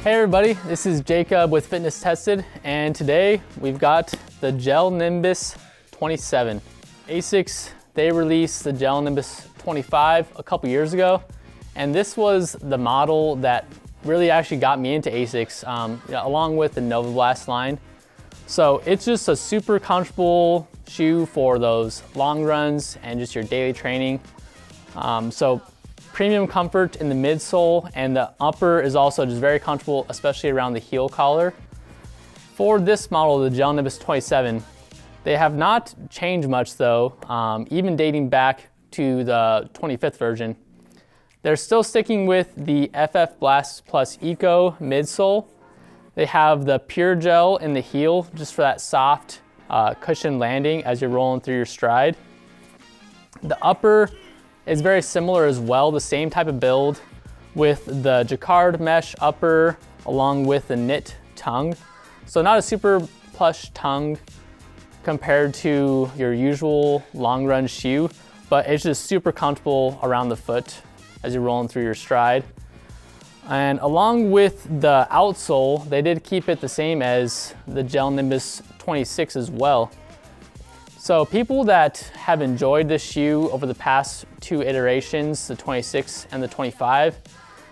Hey everybody, this is Jacob with Fitness Tested, and today we've got the Gel-Nimbus 27. Asics, they released the Gel-Nimbus 25 a couple years ago, and this was the model that really actually got me into Asics, along with the Novablast line. So it's just a super comfortable shoe for those long runs and just your daily training. So premium comfort in the midsole, and the upper is also just very comfortable, especially around the heel collar. For this model, the Gel-Nimbus 27, they have not changed much though, even dating back to the 25th version. They're still sticking with the FF Blast Plus Eco midsole. They have the pure gel in the heel just for that soft cushion landing as you're rolling through your stride. The upper is very similar as well, the same type of build with the jacquard mesh upper along with the knit tongue. So not a super plush tongue compared to your usual long run shoe, but it's just super comfortable around the foot as you're rolling through your stride. And along with the outsole, they did keep it the same as the Gel-Nimbus 26 as well. So people that have enjoyed this shoe over the past two iterations, the 26 and the 25,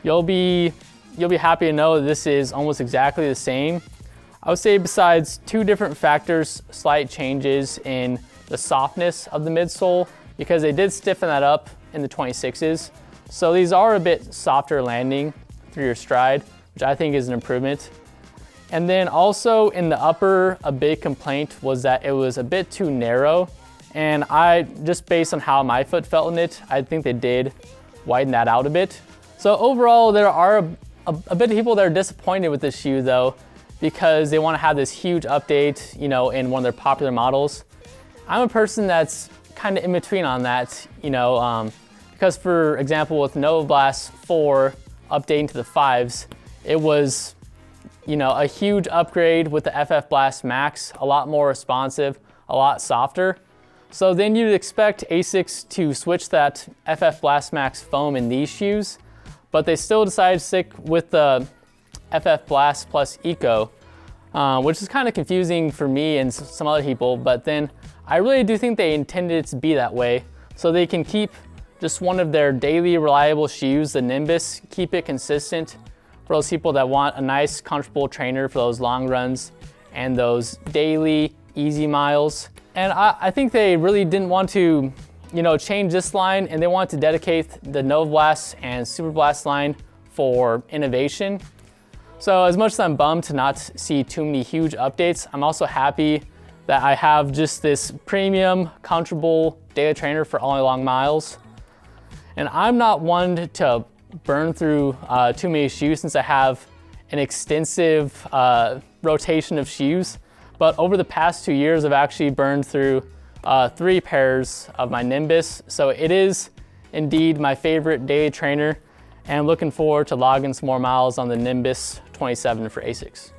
you'll be happy to know that this is almost exactly the same. I would say besides two different factors, slight changes in the softness of the midsole, because they did stiffen that up in the 26s. So these are a bit softer landing through your stride, which I think is an improvement. And then also in the upper, a big complaint was that it was a bit too narrow. And just based on how my foot felt in it, I think they did widen that out a bit. So overall, there are a bit of people that are disappointed with this shoe though, because they want to have this huge update, in one of their popular models. I'm a person that's kind of in between on that, because for example, with Novablast 4 updating to the 5s, it was a huge upgrade with the FF Blast Max, a lot more responsive, a lot softer. So then you'd expect Asics to switch that FF Blast Max foam in these shoes, but they still decided to stick with the FF Blast Plus Eco, which is kind of confusing for me and some other people, but then I really do think they intended it to be that way, so they can keep just one of their daily reliable shoes, the Nimbus, keep it consistent for those people that want a nice, comfortable trainer for those long runs and those daily, easy miles. And I think they really didn't want to, change this line, and they want to dedicate the Novablast and Super Blast line for innovation. So as much as I'm bummed to not see too many huge updates, I'm also happy that I have just this premium, comfortable daily trainer for only long miles. And I'm not one to burn through too many shoes since I have an extensive rotation of shoes. But over the past 2 years, I've actually burned through 3 pairs of my Nimbus. So it is indeed my favorite daily trainer, and I'm looking forward to logging some more miles on the Nimbus 27 for Asics.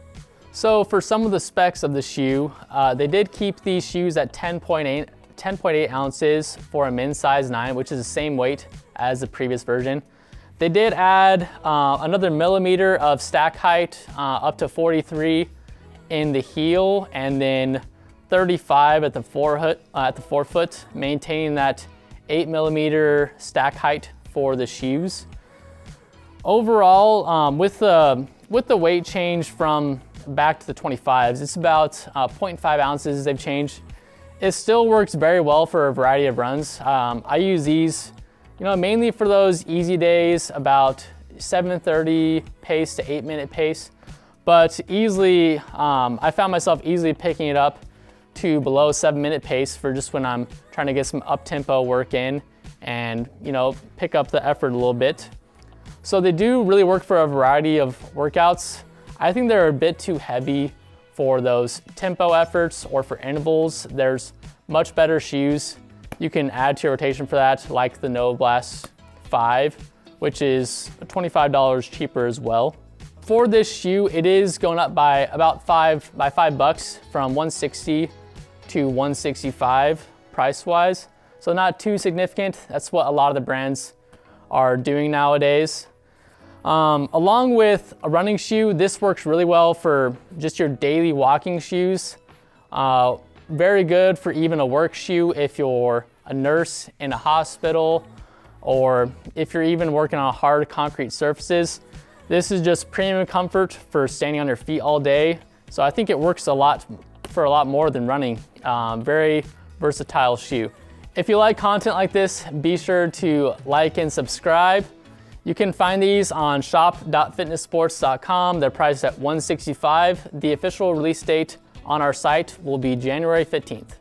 So for some of the specs of the shoe, they did keep these shoes at 10.8 ounces for a men's size 9, which is the same weight as the previous version. They did add another millimeter of stack height, up to 43 in the heel, and then 35 at the forefoot, maintaining that 8 millimeter stack height for the shoes. Overall, with the weight change from back to the 25s, it's about 0.5 ounces they've changed. It still works very well for a variety of runs. I use these mainly for those easy days, about 7:30 pace to 8-minute pace. But easily, I found myself easily picking it up to below 7-minute pace for just when I'm trying to get some up-tempo work in and, pick up the effort a little bit. So they do really work for a variety of workouts. I think they're a bit too heavy for those tempo efforts or for intervals. There's much better shoes you can add to your rotation for that, like the Novablast 5, which is $25 cheaper as well. For this shoe, it is going up by about $5 from $160 to $165 price-wise. So not too significant. That's what a lot of the brands are doing nowadays. Along with a running shoe, this works really well for just your daily walking shoes. Very good for even a work shoe if you're a nurse in a hospital, or if you're even working on hard concrete surfaces. This is just premium comfort for standing on your feet all day. So I think it works for a lot more than running. Very versatile shoe. If you like content like this, be sure to like and subscribe. You can find these on shop.fitnesssports.com. They're priced at $165. The official release date on our site will be January 15th.